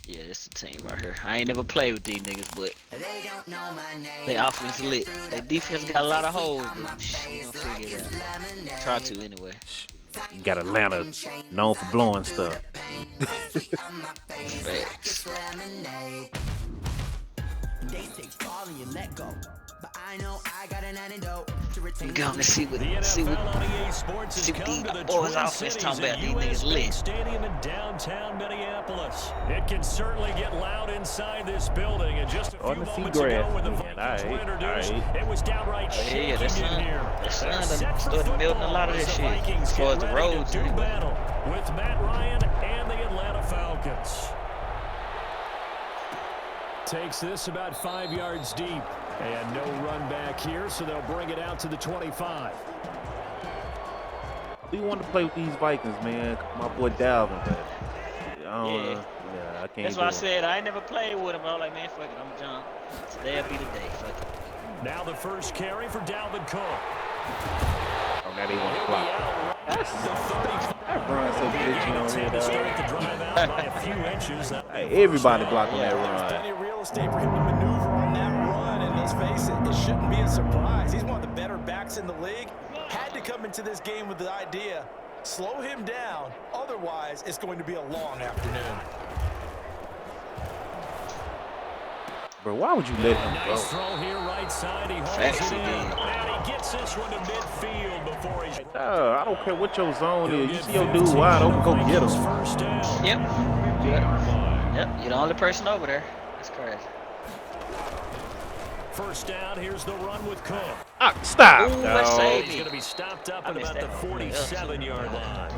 Yeah, this the team right here. I ain't never played with these niggas, but they offense lit. They defense got a lot of holes, but you gonna figure it out. Try to anyway. You got Atlanta known for blowing stuff. Facts. Go on and see what these boys offense talking about. These niggas lit. Stadium in downtown Minneapolis. It can certainly get loud inside this building. And just a few moments ago, when the Vikings were introduced, it was downright shaking in here. That started building a lot of this shit. As far as the roads, do battle with Matt Ryan and the Atlanta Falcons. Takes this about 5 yards deep. And no run back here, so they'll bring it out to the 25. We want to play with these Vikings, man. My boy Dalvin, but yeah, I can't. That's why I said I ain't never played with him. I was like, man, fuck it, I'm John. Today'll be the day. Fuck it. Now the first carry for Dalvin Cook. Oh, now they want to block. That run so bitchy on here, hey, everybody blocking that run. Plenty of real estate for him to maneuver on that run, and let's face it, it shouldn't be a surprise. He's one of the better backs in the league. Had to come into this game with the idea, slow him down, otherwise it's going to be a long afternoon. Bro, why would you let him go? Nice throw here, right side. He holds it in, and he gets this one to midfield before he's. I don't care what your zone is. You see your dude wide open, go get him. First down. Yep, you're the only person over there. That's crazy. First down, here's the run with Cook. Stop. Ooh, let's save He's me. going to be stopped up at about the 47-yard line.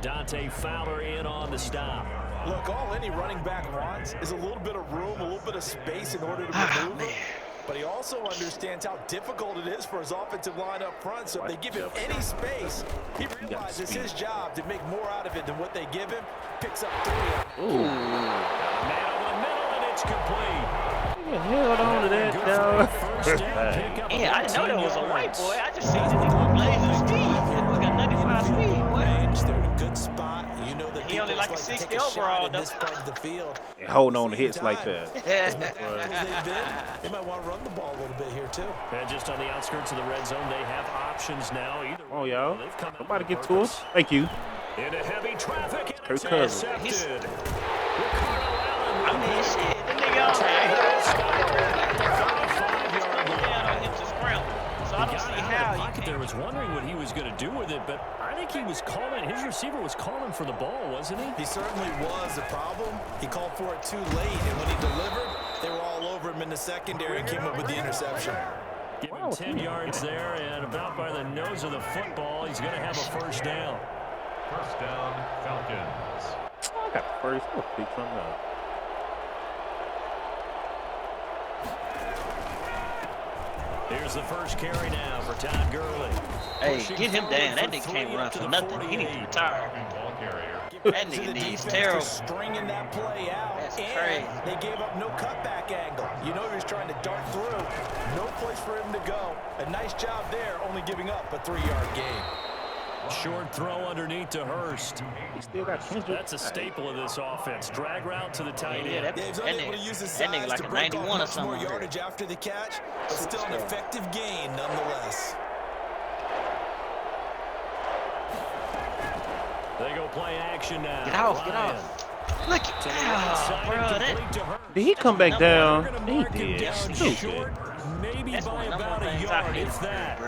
Dante Fowler in on the stop. Look, all any running back wants is a little bit of room, a little bit of space in order to maneuver. But he also understands how difficult it is for his offensive line up front. So if they give him any space, he realizes his job to make more out of it than what they give him. Picks up 3. Ooh. Man over the middle, and it's complete. Held on to that, dog. Yeah, I didn't know that was a white boy. I just seen that he was blazing speed. We got 95 speed, boy. They're in a good spot. You know that he only like a 60 overall, though. This part of the field. And holding on to hits like that. They might want to run the ball a little bit here, too. And just on the outskirts of the red zone, they have options now. Either oh, y'all. Somebody get to us. Thank you. Into heavy traffic. Kirk Cousins. I mean, shit. The nigga on there. So I don't see how you there was wondering what he was going to do with it, but I think he was calling. His receiver was calling for the ball, wasn't he? He certainly was. The problem, he called for it too late, and when he delivered, they were all over him in the secondary and came up with the interception. Give him 10 yards there, and about by the nose of the football, he's going to have a first down. First down, Falcons. I got first. I'll pick something up. Here's the first carry now for Todd Gurley. Hey, get him down. That nigga can't run for nothing. He needs to retire. That nigga needs terrible. Stringing that play out. That's crazy. They gave up no cutback angle. You know he was trying to dart through. No place for him to go. A nice job there, only giving up a 3-yard gain. Short throw underneath to Hurst. He still got Kendrick. That's a staple of this offense. Drag route to the tight end. That nigga like a 91 or something. More yardage after the catch, but still an effective gain nonetheless. They go play action now. Get off, get off. Look at that, bro. Did he come back down? He did. Stupid. Maybe That's by one of the about number a things I yard, hate if that.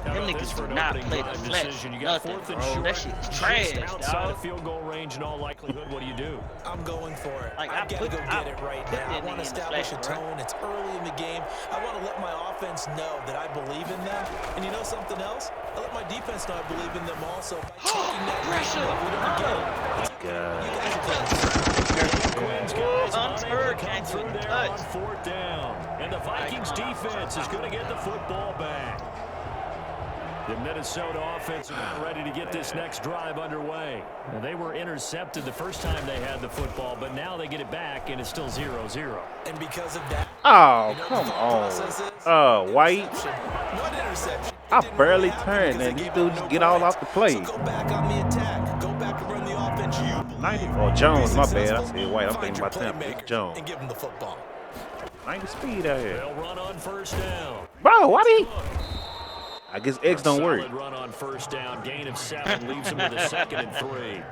Them niggas do not play the flex. Nothing, bro. That shit is trash, Outside of dog. field goal range in all likelihood, what do you do? I'm going for it. Like, I've got to go get it right now. I want to in the establish flex, a tone. It's early in the game. I want to let my offense know that I believe in them. And you know something else? I let my defense know I believe in them also. By taking that Pressure. we don't get it. God. You guys are playing. Unheard can't Through even there touch. on fourth down. And the Vikings defense is going to get the football back. The Minnesota offense are ready to get this next drive underway. Now, they were intercepted the first time they had the football, but now they get it back, and it's still 0-0. And because of that, Oh, you know come what the thought on. process is? White. One interception. I barely turned, and this dude just get all off the play. So go back on the attack. Go back and run the offense. 90. Oh, Jones, my bad. I said White. I'm thinking about Tampa. It's Jones. And give him the football. 90 speed out here. They'll run on first down. Bro, why did he? I guess X don't work. Run on first down. Gain of 7 leaves him with a 2nd and 3.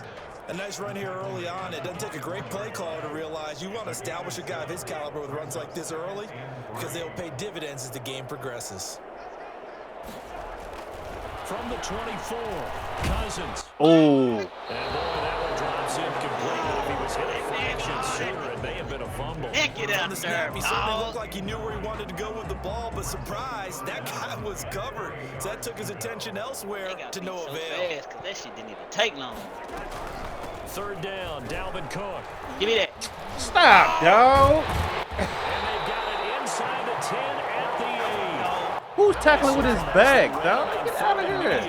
A nice run here early on. It doesn't take a great play caller to realize you want to establish a guy of his caliber with runs like this early because they'll pay dividends as the game progresses. From the 24, Cousins. Oh. And boy, that one drops in completely. If he was hit a fraction sooner, it may have been a fumble. Get out there, He certainly looked like he knew where he wanted to go with the ball, but surprise, that guy was covered. So that took his attention elsewhere to no avail. Fast, 'cause that shit didn't even take long. 3rd down, Dalvin Cook. Give me that. Stop, dog. And they've got it inside the 10 at the 8. Who's tackling with his back, dog? Get out of here.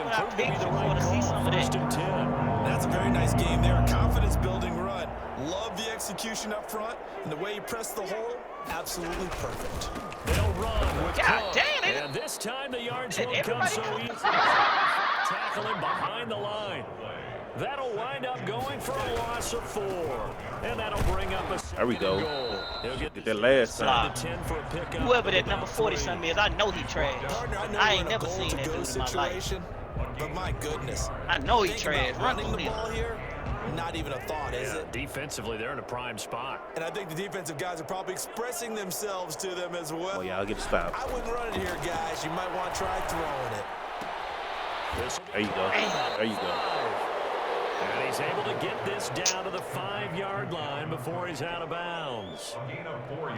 That's a very nice game there. A confidence-building run. Love the execution up front, and the way he pressed the hole, absolutely perfect. They'll run with God Cook. damn it. And this time the yards won't come so easy. Tackling behind the line. That'll wind up going for a loss of 4. And that'll bring up a There we go. goal. He'll Get that last time. the 10 for a pickup. Whoever that number 40-something is, I know he trash. Partner, I we're ain't in a never seen that goal-to-go dude in my life. situation, but my goodness. I know he Think trash. about Run running on the him. ball here, not even a thought, is it? Defensively, they're in a prime spot. And I think the defensive guys are probably expressing themselves to them as well. Oh, yeah, I'll get a stop. I wouldn't run it here, guys. You might want to try throwing it. There you go. There you go. And he's able to get this down to the 5-yard line before he's out of bounds.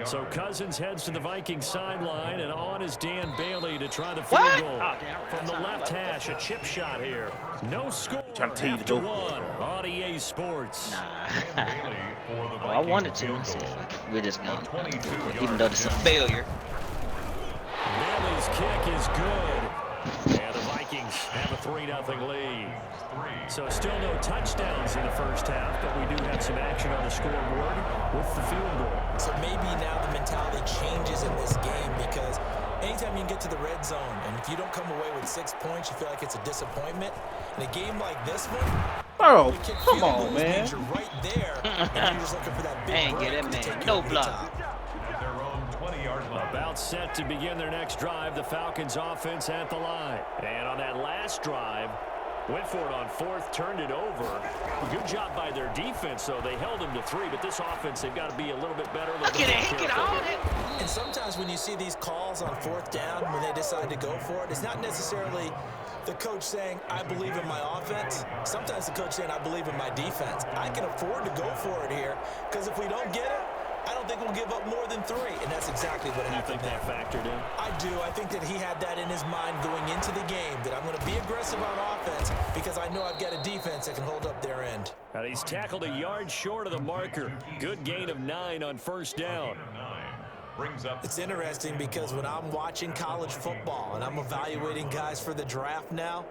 So Cousins heads to the Vikings sideline, and on is Dan Bailey to try the field goal. Oh, damn. From the left hash, a chip shot here. No score Trying to tell you to after go. 1 on EA Sports. Oh, I wanted to. I said, fuck it. We're just going to. Even though it's a failure. Bailey's kick is good. And the Vikings have a 3-0 lead. So still no touchdowns in the first half, but we do have some action on the scoreboard with the field goal. So maybe now the mentality changes in this game because anytime you can get to the red zone and if you don't come away with 6 points, you feel like it's a disappointment. In a game like this one, Bro, come on, man. you're right there, and you're just looking for that big Ain't break get that to take man you no over the block. top. About set to begin their next drive, the Falcons offense at the line. And on that last drive, went for it on 4th, turned it over. Good job by their defense, though. They held them to 3, but this offense, they've got to be a little bit better. Look at it. He get all that. And sometimes when you see these calls on 4th down, when they decide to go for it, it's not necessarily the coach saying, I believe in my offense. Sometimes the coach saying, I believe in my defense. I can afford to go for it here because if we don't get it, I don't think we'll give up more than 3, and that's exactly what happened. You think that factored in? I do. I think that he had that in his mind going into the game, that I'm going to be aggressive on offense because I know I've got a defense that can hold up their end. And he's tackled a yard short of the marker. Good gain of 9 on 1st down. It's interesting because when I'm watching college football and I'm evaluating guys for the draft now,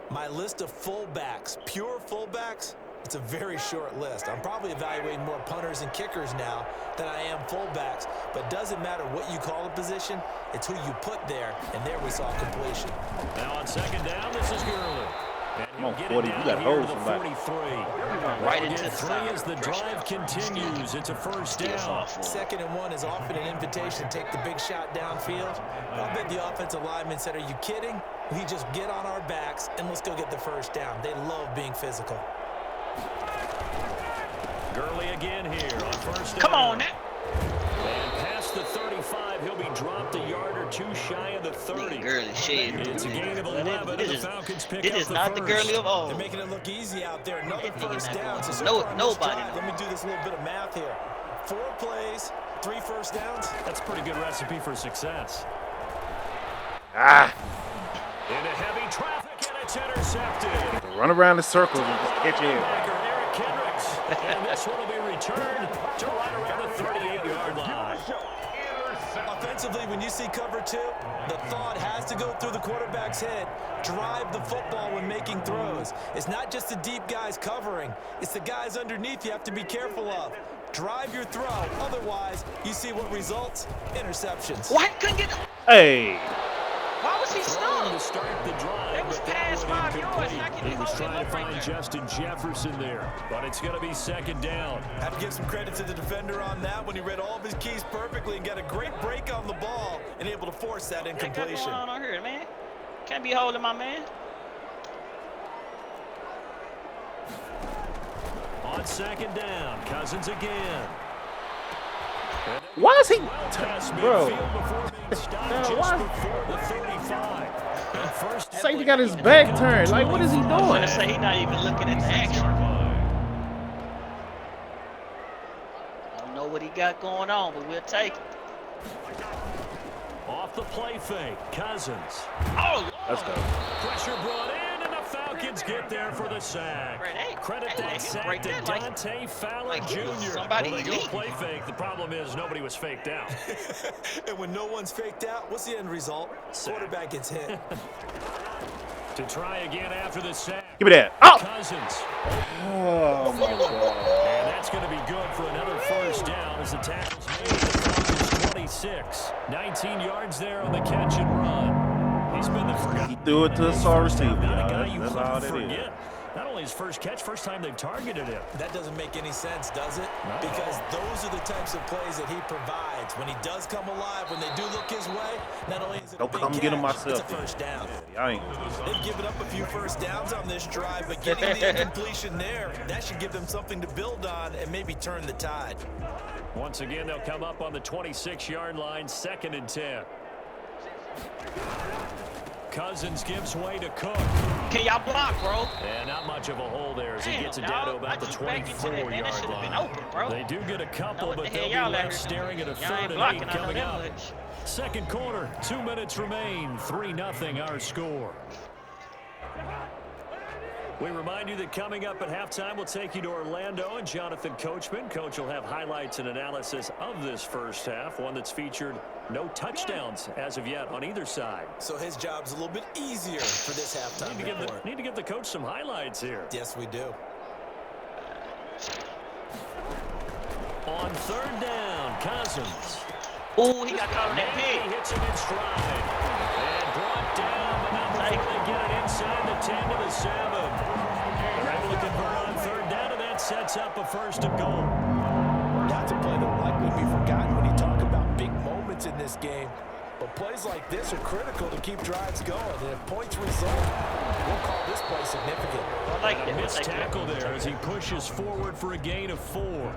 my list of fullbacks, pure fullbacks, it's a very short list. I'm probably evaluating more punters and kickers now than I am fullbacks, but it doesn't matter what you call a position, it's who you put there, and there we saw completion. Now on 2nd down, this is Gurley. Come on, 40. You got to hold somebody. 43. Right into the 3 side. as the drive continues. It's a 1st down. 2nd and 1 is often an invitation to take the big shot downfield. I bet the offensive lineman said, are you kidding? We just get on our backs and let's go get the 1st down. They love being physical. Gurley again here on 1st down. Come on now. And past the 35, he'll be dropped a yard or 2 shy of the 30. Girly shit. It's a gain of 11, and the Falcons pick This up is the not the first. girly of old. They're making it look easy out there. Another That nigga 1st not down. going So no- far on this nobody drive, let me do this little bit of math here. 4 plays, 3 1st downs. That's a pretty good recipe for success. Ah. Into heavy traffic, and it's intercepted. Run around the circles and just catch it. Eric Kendricks. And this one will be returned to right around the 38-yard line. Offensively, when you see cover 2, the thought has to go through the quarterback's head. Drive the football when making throws. It's not just the deep guys covering. It's the guys underneath you have to be careful of. Drive your throw. Otherwise, you see what results? Interceptions. What? Couldn't get. Hey. Why was was he Throwing stuck? to start the drive. That was but past one 5 yards. incomplete. How can He he was hold him trying to up right find there? Justin Jefferson there, but it's going to be second down. Have to give some credit to the defender on that when he read all of his keys perfectly and got a great break on the ball and able to force that What got incompletion. going on here, man? Can't be holding my man. On second down, Cousins again. Why is he, Bro. bro? First Safety got his back turned. Like, what is he I'm doing? gonna say he's not even looking at the action. I don't know what he got going on, but we'll take it. off the play fake, Cousins. Oh, Let's go. Pressure brought in, and the Falcons get there for the sack. Credit that sack to Dante Fowler Jr. somebody Well, they go elite. play fake. The problem is nobody was faked out. And when no one's faked out, what's the end result? Quarterback gets hit. To try again after the sack. Give me that. Oh! Cousins. Oh, my God. And that's going to be good for another first down as the tackle's made. The Falcons 26. 19 yards there on the catch and run. He's been the forgotten. He threw it to a star receiver. Not a guy you That's wouldn't all that is. forget. Not only his first catch, first time they've targeted him. That doesn't make any sense, does it? No. Because those are the types of plays that he provides. When he does come alive, when they do look his way, not only is it a Don't big come get him catch, myself. it's a first down. Y'all ain't. They've given up a few first downs on this drive, but getting the incompletion there, that should give them something to build on and maybe turn the tide. Once again, they'll come up on the 26-yard line, 2nd and 10. Cousins gives way to Cook. Can y'all block, bro? And not much of a hole there as he Damn, gets it down to dog. about I the just backed into that, man. That 24-yard should have been line. open, bro. They do get a couple, What the but hell they'll be y'all out left here staring at a y'all 3rd ain't and blocking 8 out coming that up. much. Second quarter, 2 minutes remain. 3-0 our score. We remind you that coming up at halftime, we'll take you to Orlando and Jonathan Coachman. Coach will have highlights and analysis of this first half, one that's featured no touchdowns as of yet on either side. So his job's a little bit easier for this halftime report. Need to give the coach some highlights here. Yes, we do. On 3rd down, Cousins. Ooh, he got caught on that He pig. hits him in stride. And brought down, but not before they get it inside the 10 to the 7. They're able to convert on 3rd down, and that sets up a 1st and goal. That's a play that will likely be forgotten when you talk about big moments in this game. But plays like this are critical to keep drives going. And if points result, we'll call this play significant. I like it. Missed tackle there as he pushes forward for a gain of 4.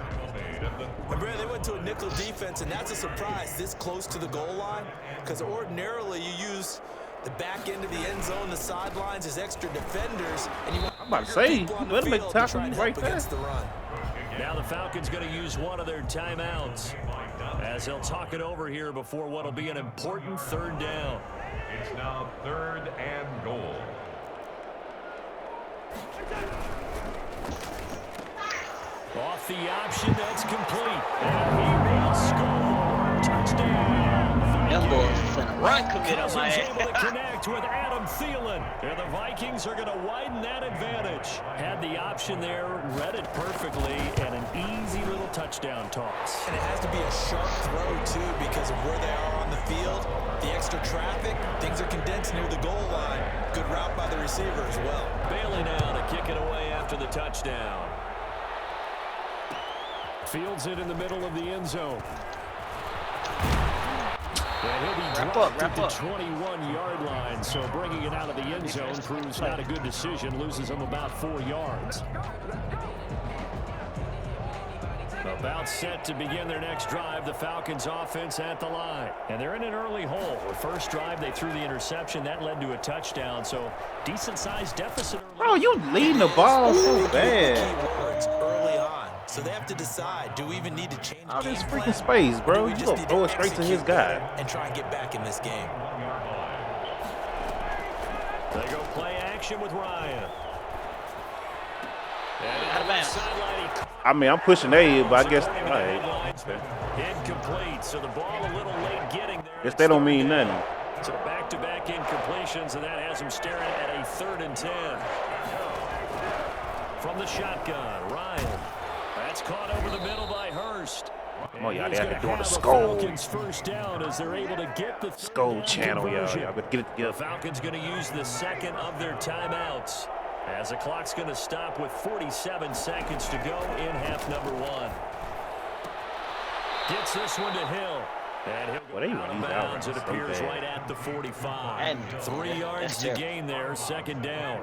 And Brad, they went to a nickel defense, and that's a surprise this close to the goal line. Because ordinarily you use the back end of the end zone, the sidelines as extra defenders, and you want I'm about to say, people on the let him field to tackle try you and right help there. against the run. Now the Falcons going to use one of their timeouts as they'll talk it over here before what will be an important 3rd down. It's now 3rd and goal. Off the option, that's complete. And he will score. Touchdown. Them boys finna run commit on my Cousins able to ass. connect with Adam Thielen. And the Vikings are going to widen that advantage. Had the option there, read it perfectly, and an easy little touchdown toss. And it has to be a sharp throw, too, because of where they are on the field. The extra traffic, things are condensed near the goal line. Good route by the receiver as well. Bailey now to kick it away after the touchdown. Fields it in the middle of the end zone. And he'll be dropped at the 21-yard line, so bringing it out of the end zone proves not a good decision, loses him about 4 yards. About set to begin their next drive, the Falcons offense at the line. And they're in an early hole. The first drive, they threw the interception. That led to a touchdown, so decent-sized deficit. Bro, you leading the ball so bad. Keywords early on. So they have to decide, do we even need to change All game this plan? freaking space, Or bro. do we You just gonna need throw it straight to his execute guy. better and try and get back in this game? They go play action with Ryan. Out of bounds. I mean, I'm pushing A, but I guess, all right. Incomplete, so the ball a little late getting there. Guess that don't mean nothing. So back-to-back incompletions, and that has him staring at a 3rd and 10. From the shotgun, Ryan. That's caught over the middle by Hurst. Come on, y'all. They're doing the Falcons first down as they're able to get the Skull channel, y'all. Y'all better get it together. The Falcons going to use the second of their timeouts as the clock's going to stop with 47 seconds to go in half number 1. Gets this one to Hill. And he'll go out of bounds. It appears right at the 45. And 3 yards to gain there, second down.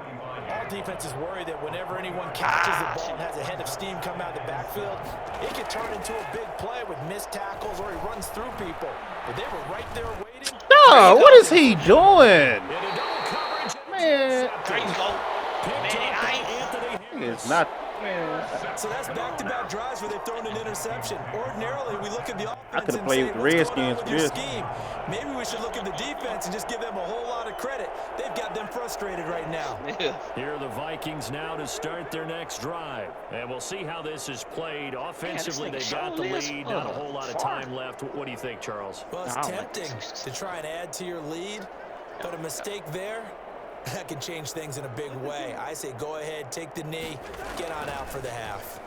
All defenses worry that whenever anyone catches the ball and has a head of steam come out of the backfield, it can turn into a big play with missed tackles or he runs through people. But they were right there waiting. No, what is he doing? Man, it's not. So that's back-to-back drives where they've thrown an interception. Ordinarily, we look at the offense I could have and played say, with the what's going on Redskins with your scheme? Maybe we should look at the defense and just give them a whole lot of credit. They've got them frustrated right now. Here are the Vikings now to start their next drive. And we'll see how this is played. Offensively, they got the lead. Not a whole lot of time left. What do you think, Charles? Well, it's tempting to try and add to your lead, but a mistake there, that can change things in a big way. I say go ahead, take the knee, get on out for the half.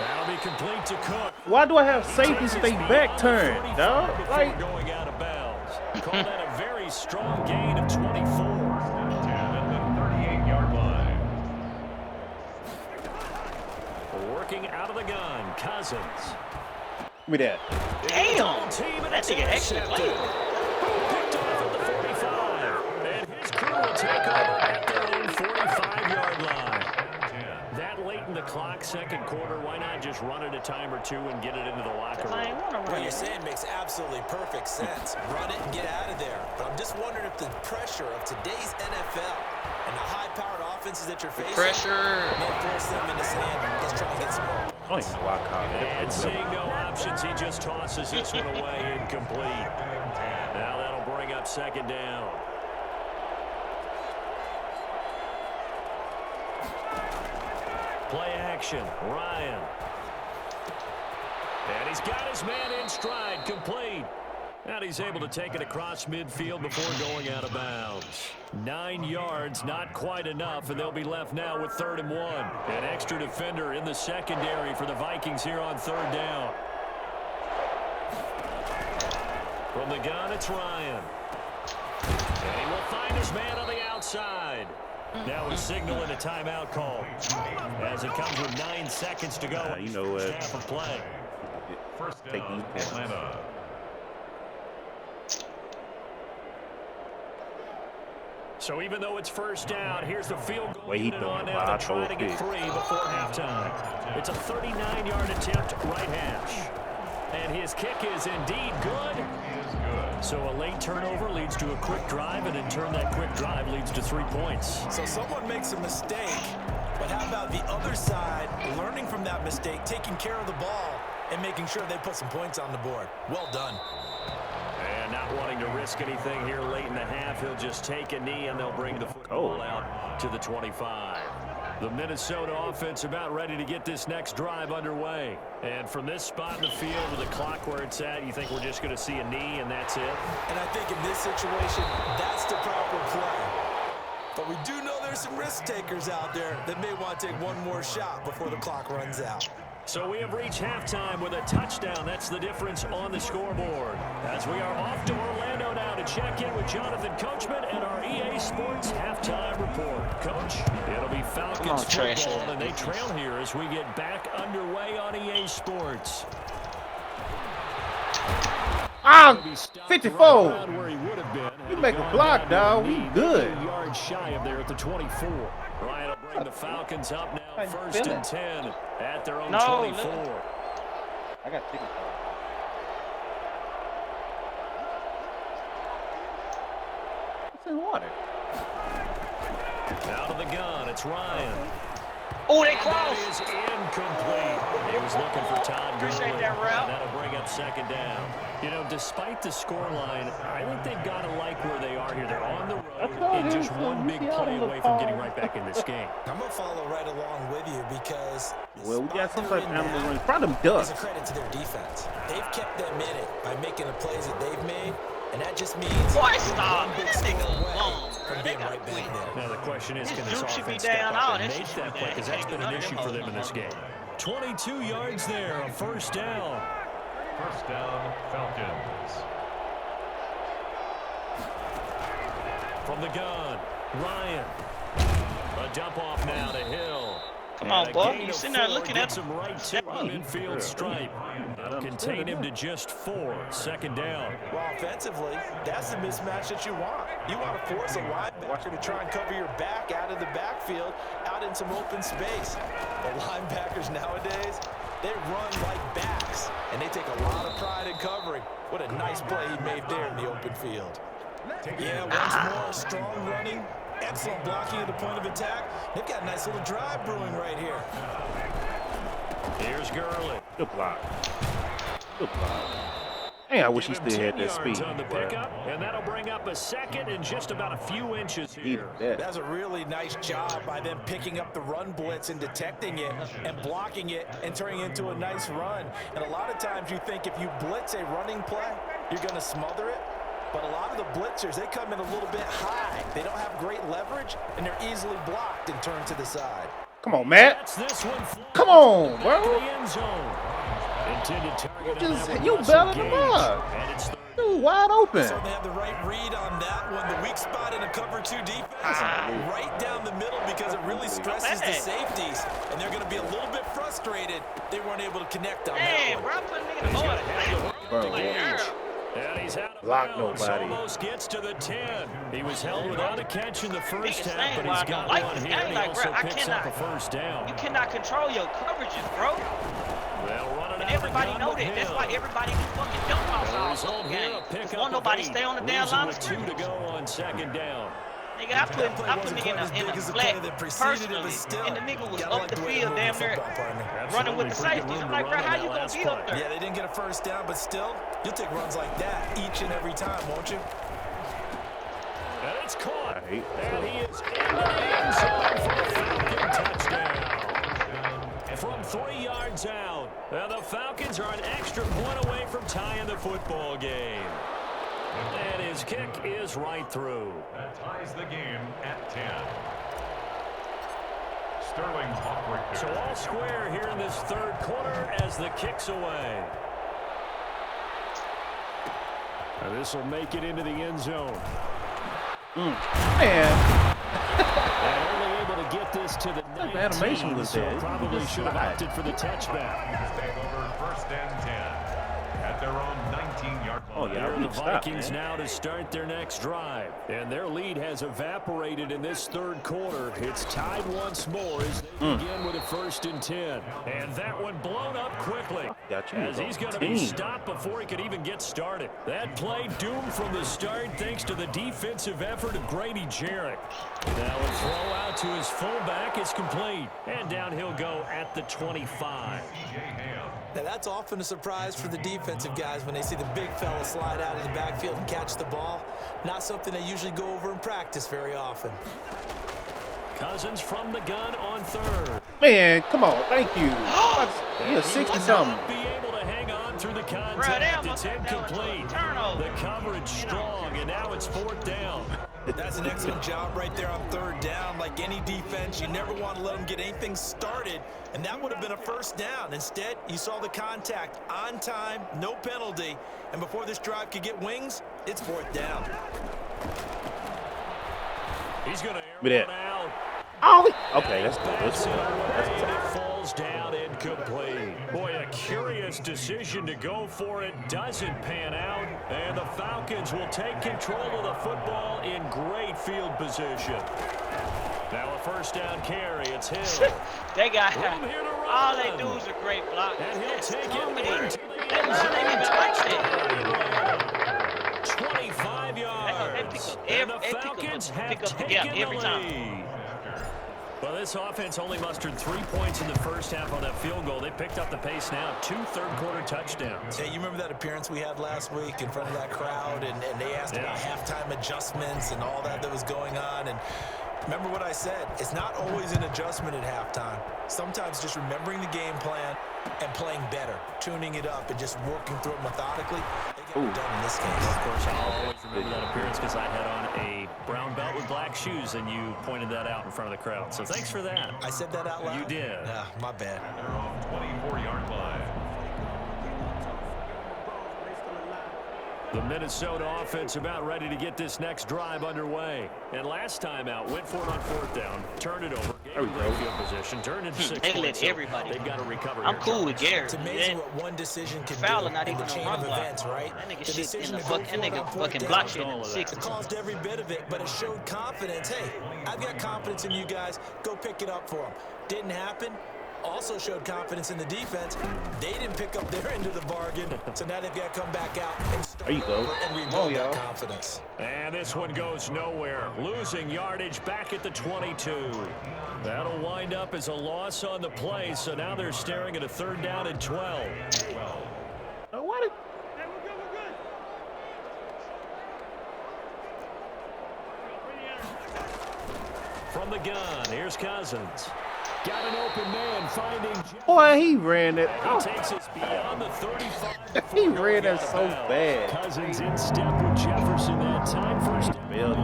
That'll be complete to Cook. Why do I have safety stay back turn, dog? Like going out of bounds. Call that a very strong gain of 24. 10 at the 38-yard line. Working out of the gun, Cousins. Give me that. Damn! That nigga actually played. Picked off at the 45. And his crew will take over at their own 45-yard line. That late in the clock, second quarter, why not just run it a time or two and get it into the locker room? What you're saying makes absolutely perfect sense. Run it and get out of there. But I'm just wondering if the pressure of today's NFL and the high-powered offenses that you're facing may force them into saying, let's try and get some more. I don't even know why I caught it. And seeing no options, he just tosses this one away incomplete. Now that'll bring up second down. Play action, Ryan. And he's got his man in stride, complete. And he's able to take it across midfield before going out of bounds. 9 yards, not quite enough, and they'll be left now with 3rd and 1. An extra defender in the secondary for the Vikings here on 3rd down. From the gun, it's Ryan. And he will find his man on the outside. Now he's signaling a timeout call as it comes with 9 seconds to go. You know what? Half of play. First Take down, these points. Atlanta. So even though it's first down, here's the field goal Way he unit throwing on the them ball, to try to throw get it 3 before halftime. It's a 39-yard attempt, right hash. And his kick is indeed good. So a late turnover leads to a quick drive, and in turn that quick drive leads to 3 points. So someone makes a mistake, but how about the other side learning from that mistake, taking care of the ball, and making sure they put some points on the board? Well done. And not wanting to risk anything here late in the half, he'll just take a knee, and they'll bring the football out to the 25. The Minnesota offense about ready to get this next drive underway. And from this spot in the field with the clock where it's at, you think we're just going to see a knee and that's it? And I think in this situation, that's the proper play. But we do know there's some risk takers out there that may want to take one more shot before the clock runs out. So we have reached halftime with a touchdown. That's the difference on the scoreboard. As we are off to Orlando now to check in with Jonathan Coachman and our EA Sports halftime report. Coach, it'll be Falcons football, and they trail here as we get back underway on EA Sports. Ah, 54. Where he would have been. You make a block, dog. We good. Yards shy of there at the 24. Ryan will bring the Falcons up now, 1st and 10 at their own 24. I got tickets. It's in water. Out of the gun, it's Ryan. Oh, they crossed. That is incomplete. He was looking for Todd Gurley. Appreciate that route. That'll bring up second down. You know, despite the scoreline, I think they've got to like where they are here. They're on the road and just one big play away from getting right back in this game. I'm going to follow right along with you because Well, we got some type of animal running. Probably them ducks. it's a credit to their defense. They've kept them in it by making the plays that they've made, and that just means Boy, stop. one big That nigga score away alone. from being right back there. Now the question is, can this Duke should be offense step down up all. and That make should be that play? down. Because They that's can't been do an none of issue them for them in this game. 22 yards there, a first down. First down, Falcons. From the gun, Ryan. A dump off now to Hill. Come on, boy. You sitting there looking at him right to the midfield stripe. That'll contain him to just 4. Second down. Well, offensively, that's the mismatch that you want. You want to force a linebacker to try and cover your back out of the backfield, out in some open space. The linebackers nowadays, they run like backs, and they take a lot of pride in covering. What a nice play he made there in the open field. Yeah, once more, strong running, excellent blocking at the point of attack. They've got a nice little drive brewing right here. Here's Gurley. Good block. Good block. Hey, I wish he still had that speed. On the pickup, and that'll bring up a second in just about a few inches here. That's a really nice job by them picking up the run blitz and detecting it and blocking it and turning it into a nice run. And a lot of times you think if you blitz a running play, you're going to smother it. But a lot of the blitzers, they come in a little bit high. They don't have great leverage, and they're easily blocked and turned to the side. Come on, Matt. This one Come on, bro. end zone. Intended target You better than up. Dude, wide open. So they have the right read on that one. The weak spot in a cover 2 defense. Right down the middle because it really stresses the safeties. And they're going to be a little bit frustrated they weren't able to connect on that one. Bro, I'm putting nigga in the order. And he's out of Block bounds. nobody. Almost gets to the 10. He was held without a catch in the first Biggest half, thing but he's why I got don't like one this here. game, He like, also bro, I picks up a cannot- first down. You cannot control your coverages, bro. They'll run it And out everybody of the know gun that. with That's Hill. why everybody do fucking dump offs The all result over here, game. a pickup Won't nobody of 8. stay on the damn Leaves him line of with 2 scrimmage. to go on second down. Nigga, I put nigga in the flat personally, and the nigga was up the field damn near running with the safeties. I'm like, bro, how you gonna be up there? Yeah, they didn't get a first down, but still, you'll take runs like that each and every time, won't you? And it's caught. Right. And he is in the end zone for a Falcon touchdown. From 3 yards out. And the Falcons are an extra point away from tying the football game. And his kick is right through. That ties the game at 10. Sterling Hawkward. So all square here in this third quarter as the kick's away. And this will make it into the end zone. Man. And only able to get this to the 19, animation was there. so probably Just should have slide. opted for the touchback. Staying over first and 10 at their own 19-yard line. Oh, yeah. Here are the Stop, Vikings man. now to start their next drive. And their lead has evaporated in this third quarter. It's tied once more as they begin with a 1st and 10. And that one blown up quickly. Got you As on he's going to team. be stopped before he could even get started. That play doomed from the start thanks to the defensive effort of Grady Jarrett. Now a throw out to his fullback is complete. And down he'll go at the 25. Now, that's often a surprise for the defensive guys when they see the big fella slide out of the backfield and catch the ball. Not something they usually go over in practice very often. Cousins from the gun on 3rd. Man, come on. Thank you. You're 60-something. Be able to hang on through the Bruh, contact. that It's was incomplete. a turnover. The coverage strong, and now it's 4th down. That's an excellent job right there on 3rd down. Like any defense, you never want to let them get anything started, and that would have been a 1st down. Instead, you saw the contact on time, no penalty, and before this drive could get wings, it's 4th down. He's going to With air that. one out. Oh, okay, that's Bats it good. away, and it falls down incomplete. Boy, a curious decision to go for it. Doesn't pan out, and the Falcons will take control of the football in great field position. Now a 1st down carry. It's Hill. They got Room here to run. all they do is a great block. And he'll That's take it comedy. into the They end run ain't even like that. 25 yards. They pick up And the they pick up- Falcons pick have up the taken gap the every time. lead. Well, this offense only mustered 3 points in the first half on that field goal. They picked up the pace now. 2 third-quarter touchdowns. Hey, you remember that appearance we had last week in front of that crowd, and they asked about halftime adjustments and all that was going on, and remember what I said, it's not always an adjustment at halftime. Sometimes just remembering the game plan and playing better, tuning it up and just working through it methodically, they done in this case. Of course, I'll always remember that appearance because I had on a brown belt with black shoes, and you pointed that out in front of the crowd. So thanks for that. I said that out loud? You did. Yeah, my bad. They're off 24-yard line. The Minnesota offense about ready to get this next drive underway. And last time out, went for it on 4th down, turned it over, gave them great field position, turned into 6 They points. let everybody. They've got to recover. I'm cool with Garrett. It's amazing what one decision can Fowler do not in even the on chain run of block. events, right? That nigga The shit in decision the to go fuck. for That it on nigga 4th fucking down, block shit in the It 60s. It caused every bit of it, but it showed confidence. Hey, I've got confidence in you guys. Go pick it up for them. Didn't happen. Also showed confidence in the defense. They didn't pick up their end of the bargain, so now they've got to come back out and start There you go. and rebuild that confidence. And this one goes nowhere. Losing yardage back at the 22. That'll wind up as a loss on the play, so now they're staring at a 3rd down and 12. Oh, what? From the gun, here's Cousins. Got an open man finding Boy, he ran it. He takes us beyond the 35. He ran that so bad. Cousins in step with Jefferson that time. First Well,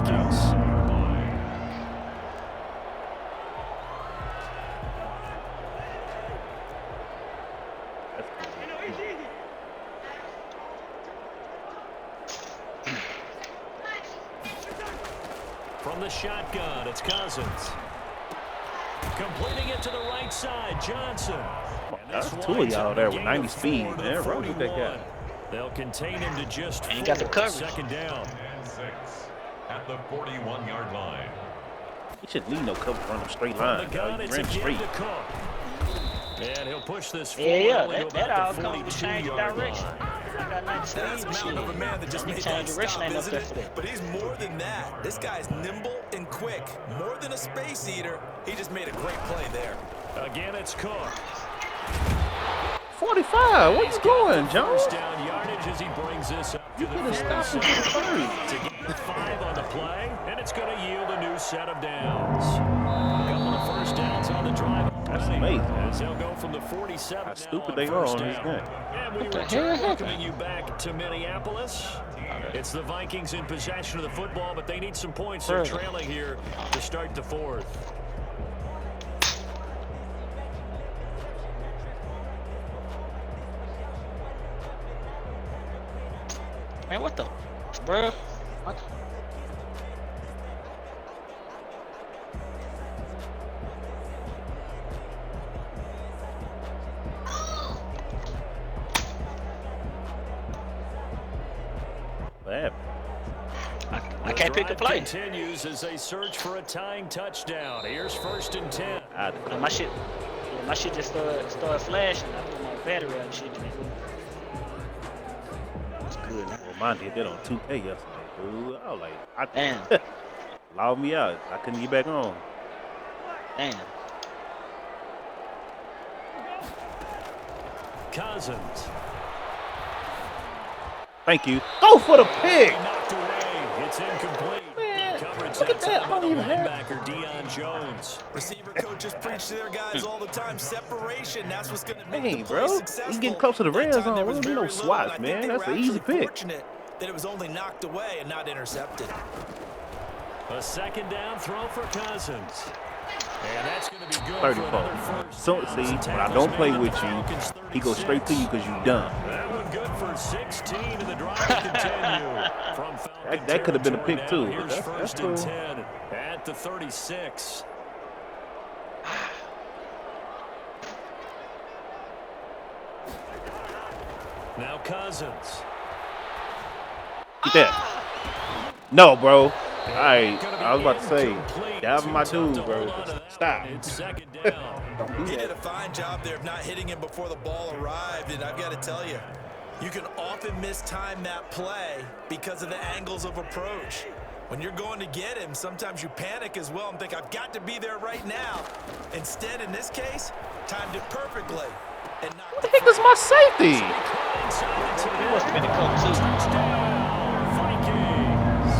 from the shotgun, it's Cousins. Completing it to the right side, Johnson. And that's this 2 of winds y'all up there a with gain 90 of 4 speed, to the man. Run with that 41. guy. They'll contain him to just 4. Ain't got the coverage. 2nd down. And 6 at the 41-yard line. He shouldn't need no cover run a straight From the line. gun, Dog. He it's ran again straight. to Cook. And he'll push this Yeah, forward to that all about the comes with change 42-yard direction. line. I got 90 speed That's a and shit. mountain of a man that just He made change that direction stop, ain't no isn't good it? for that. But he's more than that. This guy's nimble and quick. More than a space eater. He just made a great play there. Again, it's Cook. 45. Where you going, Jones? First down yardage as he brings this up to You the could have stopped him for 30. to get 5 on the play, and it's going to yield a new set of downs. A couple of first downs on the drive. That's amazing. As they'll go from the 47 How now stupid on they are first on this down. game. And we What the return hell happened? welcoming you back to Minneapolis. It's the Vikings in possession of the football, but they need some points. They're trailing here to start the 4th. Man, what the? Bruh. What? Bad. I can't pick a Drive play. Continues as they search for a tying touchdown. Here's 1st and 10. My shit just started flashing. I put my battery out and shit. It's good. Well, mine did that on 2K yesterday, dude. I was like, Damn. logged me out. I couldn't get back on. Damn. Cousins. Thank you. Go for the pick. Knocked away. It's incomplete. Man, Coverage look at that. I outside don't the even have. linebacker, Deion Jones. Receiver coaches preach to their guys all the time. Separation, that's what's going to make the Dang, play bro. successful. He's getting close to the That red time zone. there We was don't need no very little, swats, and I think man. they That's were an easy actually pick. fortunate that it was only knocked away and not intercepted. A 2nd down throw for Cousins. And that's going to be good 34. for another first. So, see, when I don't play with you, he goes straight to you because you dumb. That one good for 16, and the drive continue. From Falcon That could have been a pick, territory. too. Now here's That's 1st cool. and 10 at the 36. Now Cousins. Get that. No, bro. All right. I was about to say, that was my dude, bro. Stop. It's 2nd down. Don't do He did a that. fine job there of not hitting him before the ball arrived, and I've got to tell you, you can often mistime that play because of the angles of approach. When you're going to get him, sometimes you panic as well and think, I've got to be there right now. Instead, in this case, timed it perfectly. And not What the heck is my safety? He must have been a coach too. Vikings.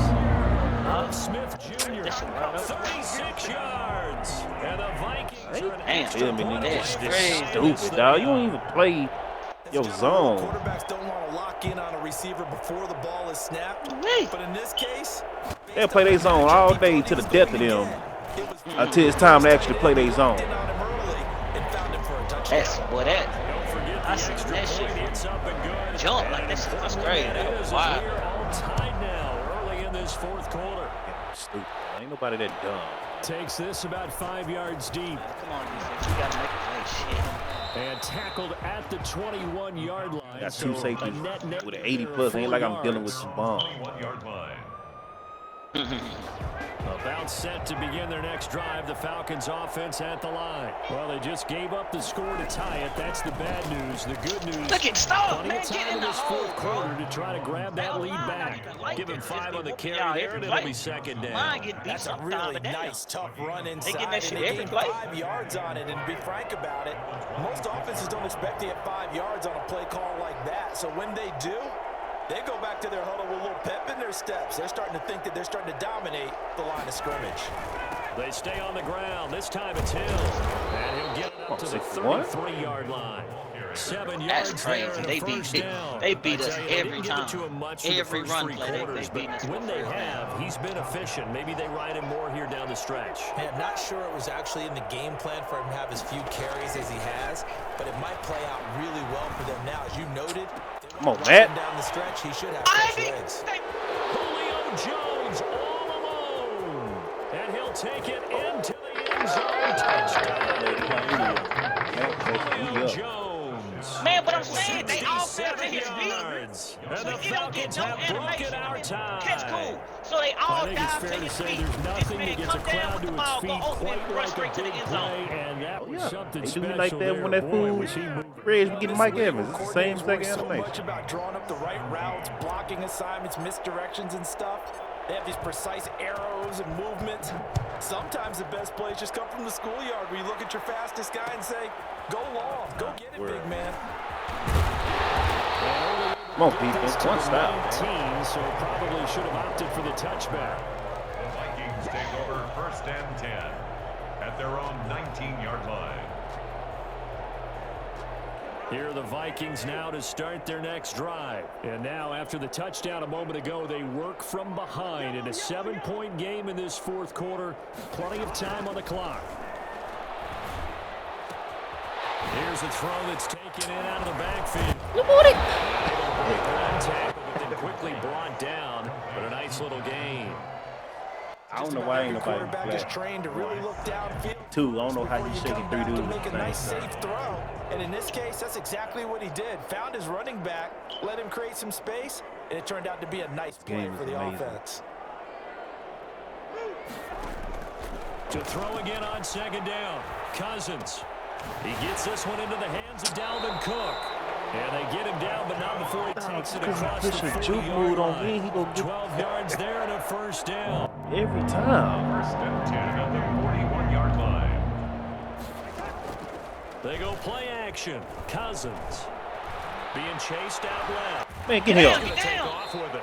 Smith Jr. 36 yards. And the Vikings are an Damn. extra Yeah, I mean, point nigga, away this from stupid, dog. You don't even play Yo, zone. Quarterbacks don't want to lock in on a receiver before the ball is snapped. But in this case, they'll play their zone all day to the death of them until it's time to actually play their zone. That's boy, that I seen that shit jump like that shit was crazy. That was wild. All tied now early in this fourth quarter. Stupid. Ain't nobody that dumb. Takes this about 5 yards deep. Come on, defense, you gotta make a play. Shit. And tackled at the 21-yard line. Got two safeties with an 80+. Ain't like I'm dealing with some bombs. 1-yard line. About set to begin their next drive. The Falcons offense at the line. Well, they just gave up the score to tie it. That's the bad news. The good news. Look at stop, plenty man. of time Get in in the this hole, fourth quarter to try to grab that lead back. Give him 5 on the carry there, and it'll be second down. That's a really nice, tough run inside. They get that shit every gained play. 5 yards on it, and to be frank about it, most offenses don't expect to get 5 yards on a play call like that. So when they do, they go back to their huddle with a little pep in their steps. They're starting to think that they're starting to dominate the line of scrimmage. They stay on the ground. This time it's Hill. And he'll get it up to the 33-yard line. 7 yards. That's crazy. They beat us every time. Every run play they beat us. When they have, he's been efficient. Maybe they ride him more here down the stretch. Hey, I'm not sure it was actually in the game plan for him to have as few carries as he has, but it might play out really well for them now. As you noted, come on, Matt. down the stretch, he should have fresh legs. Julio Jones all alone. And he'll take it into the end zone. Touchdown. Julio Jones. Man, but I'm saying they all fell to his feet. And So the he don't get Falcons no have broken animation. our tie. Catch cool. So they all I think it's dive fair to to his say feet. there's This nothing that man gets a come down crowd with the to its ball, feet go open quite and run like a straight to the big end zone. play, and that was something They do special me like that there. when that Boy, fool was he moving. Reds be getting Mike Evans. It's the same Coordinators second work so animation. much about drawing up the right routes, blocking assignments, misdirections and stuff. They have these precise arrows and movements. Sometimes the best plays just come from the schoolyard where you look at your fastest guy and say, go long, go get it, big man. Come on, defense. One stop. 19, so probably should have opted for the touchback. The Vikings take over 1st and 10 at their own 19-yard line. Here are the Vikings now to start their next drive. And now, after the touchdown a moment ago, they work from behind in a 7-point game in this fourth quarter. Plenty of time on the clock. Here's a throw that's taken in out of the backfield. Good morning. Tackle, but then quickly brought down. But a nice little gain. I don't know why ain't nobody Quarterback is flat. trained to really look downfield. 2. I don't know how you shake it 3 dudes To at make the a same nice time. safe throw, and in this case, that's exactly what he did. Found his running back, let him create some space, and it turned out to be a nice play Game for is the amazing. offense. To throw again on second down. Cousins. He gets this one into the hands of Dalvin Cook. And they get him down, but not before he takes it across the 40-yard line. He gonna get 12 yards there and a first down. every time. 1st and 10 at the 41-yard line. They go play action. Cousins being chased out left. Man, get here. He's going to take off with it.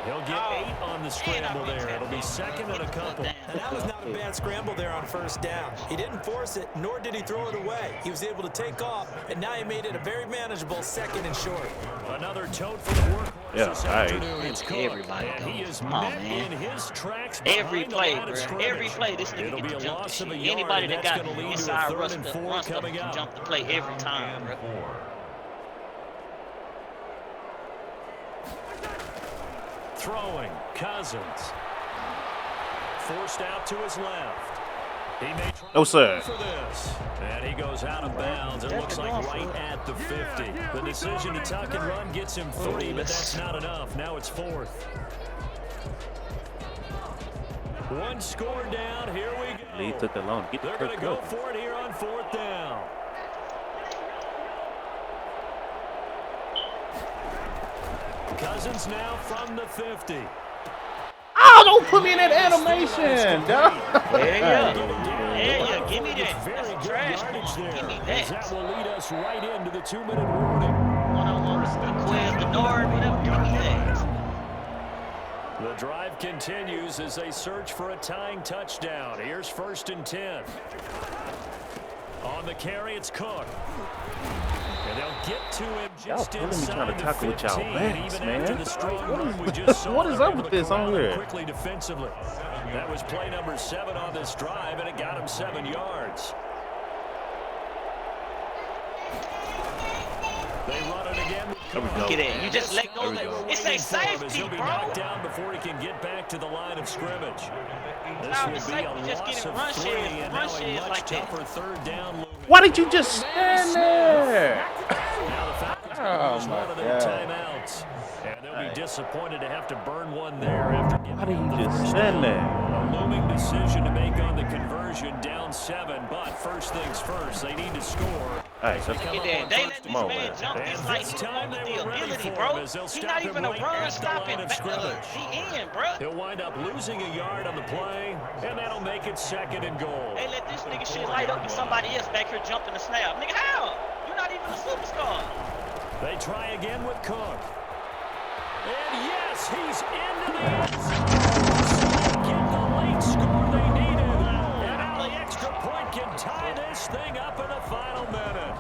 He'll get 8 on the scramble there. It'll be second and a couple. And that was not a bad scramble there on first down. He didn't force it, nor did he throw it away. He was able to take off, and now he made it a very manageable 2nd and short. Another tote for the workhorse this afternoon. It's Cook. Everybody And he is come on, met man. in his tracks Every behind the play, line of bro. scrimmage. Every play, this nigga It'll get be to a jump loss the of a shit. yard. Anybody that That's got gonna lead to a inside 3rd rush and stuff, 4 run stuff, coming can up. jump the play every time, And bro. 4. Throwing. Cousins. Forced out to his left. He may try No, sir. for this. And he goes out of bounds. It looks like right at the 50. The decision to tuck and run gets him 3, but that's not enough. Now it's 4th. One score down. Here we go. He took it long. Get the They're going to Kirk go up. for it here on 4th down. Cousins now from the 50. Oh, don't put me in that animation, dog. Yeah, give me that. Very That's good trash. yardage there. Give me As that. that will lead us right into the 2-minute warning. One-on-one with Quiz, the Nord, whatever. Give me that. The drive continues as they search for a tying touchdown. Here's 1st and 10. On the carry, it's Cook. And they'll get to him just inside trying to tackle with y'all backs, even man. after the strong run we just saw. What is up with this on here? Quickly defensively. That was play number 7 on this drive, and it got him 7 yards. They run it again. Get in. You just let go. It's a safety, He'll be bro. knocked down before he can get back to the line of scrimmage. This Now, will the be a safety just loss getting of run 3, shares, and run now a shares much like that. tougher third down looming. Why did you just stand there? Now the Falcons Oh, lose my one of their God. timeouts. And they'll be disappointed to have to burn one there after giving Why did up you the just first stand down. there? A looming decision to make on the conversion, down 7. But first things first, they need to score. All right, They let's come up They on let first this Come on, man man. jump. and It's like this he time wants they the were ready ability, for bro. him as they'll He's stop not him even a right run at the stopping. line of scrimmage. He in, bro. He'll wind up losing a yard on the play, and that'll make it 2nd and goal. They let this nigga shit light up and somebody else back here jumping the snap. Nigga, how? You're not even a superstar. They try again with Cook. And yes, he's into the end zone. Get the late score they needed. And now the extra point can tie this thing up in the final minute.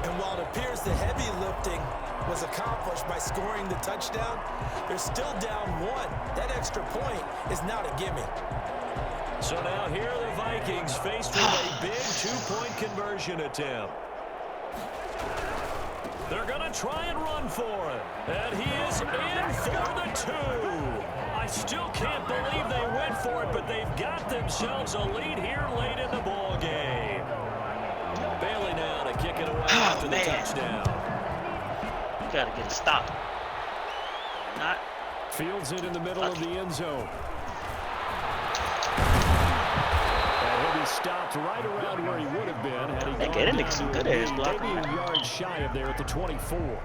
And while it appears the heavy lifting was accomplished by scoring the touchdown, they're still down 1. That extra point is not a gimme. So now here are the Vikings faced with a big 2-point conversion attempt. They're going to try and run for it. And he is in for the 2. I still can't believe they went for it, but they've got themselves a lead here late in the ball game. Bailey now to kick it away after the touchdown. You gotta get a stop. Not. Fields it in the middle of the end zone. And he'll be stopped right around where he would have been had he Hey, that nigga some good ass block. maybe a yard shy of there at the 24.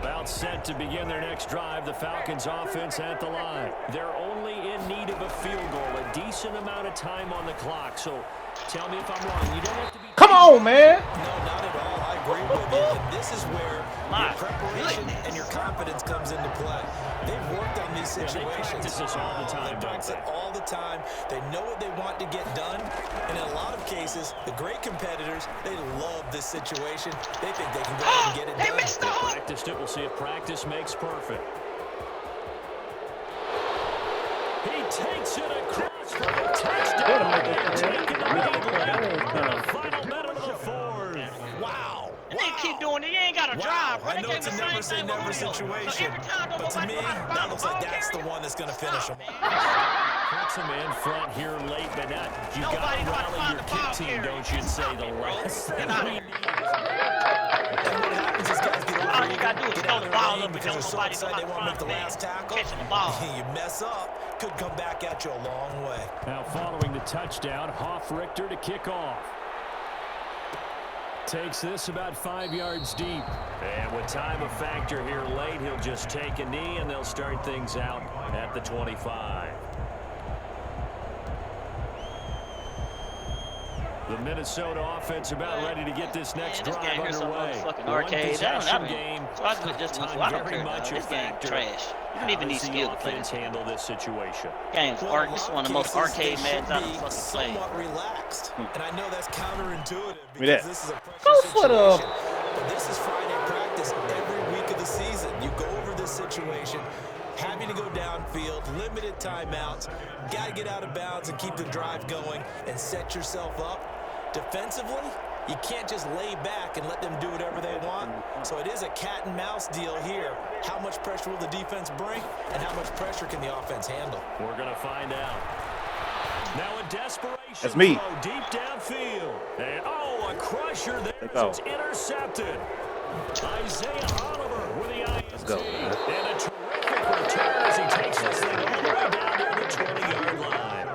About set to begin their next drive. The Falcons offense at the line. They're only in need of a field goal. A decent amount of time on the clock. So tell me if I'm wrong. You don't have to be... Come on, man. No, not at all. I agree with you. And this is where your preparation and your confidence comes into play. They've worked on these situations. They practice this all the time, They practice it all the time. They know what they want to get done. And in a lot of cases, the great competitors, they love this situation. They think they can go ahead and get it done. They practiced it. We'll see if practice makes perfect. He takes it across for a touchdown. Taking the lead in the final minute of the 4th. Wow. And they keep doing it. You ain't got to drive, bro. I know it's a never say never situation, So every time but to me, that looks like that's the one that's going to finish them. Puts him in front here late, but not. You got to rally your kick team, don't you? Say the last thing we need. All you got to do is throw the ball up because they're so excited they want to make the last tackle. Catching the ball. You mess up, could come back at you a long way. Now following the touchdown, Hoff-Richter to kick off. Takes this about 5 yards deep. And with time a factor here late, he'll just take a knee and they'll start things out at the 25. The Minnesota offense about ready to get this next drive underway. Fucking arcade. Possession game. So I could just lose. I don't Very care. much a This game factor. trash. You don't even need skill to play this. Handle this situation. Game's art. This is one of the most arcade Maddens I've fucking played. Somewhat relaxed, and I know that's counterintuitive Me that. because this is a pressure Go for the- situation. But this is Friday practice every week of the season. You go over this situation, having to go downfield, limited timeouts, got to get out of bounds and keep the drive going and set yourself up. Defensively, you can't just lay back and let them do whatever they want. So it is a cat and mouse deal here. How much pressure will the defense bring, and how much pressure can the offense handle? We're going to find out. Now in desperation, That's me. throw deep downfield. And a crusher there Let's go. as it's intercepted. Isaiah Oliver with the INT. Let's go. And a terrific return as he takes this thing all the way down to the 20-yard line.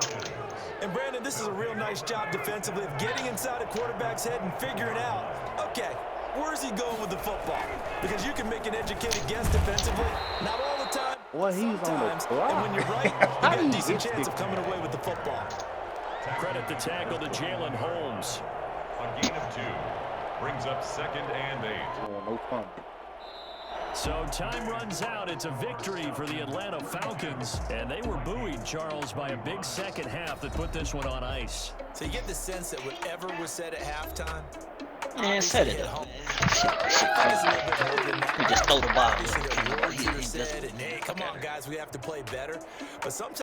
And Brandon, this is a real nice job defensively of getting inside a quarterback's head and figuring out, okay, where's he going with the football? Because you can make an educated guess defensively, not all the time, Boy, he's on the sometimes. block. And when you're right, you How got do a you decent get chance the- of coming away with the football. Credit the tackle to Jalen Holmes. A gain of 2 brings up 2nd and 8. Oh, no fun. So time runs out. It's a victory for the Atlanta Falcons. And they were buoyed, Charles, by a big second half that put this one on ice. So you get the sense that whatever was said at halftime, Man, set it up. He just stole the ball. said, and, hey, come on, guys, we have to play better. But sometimes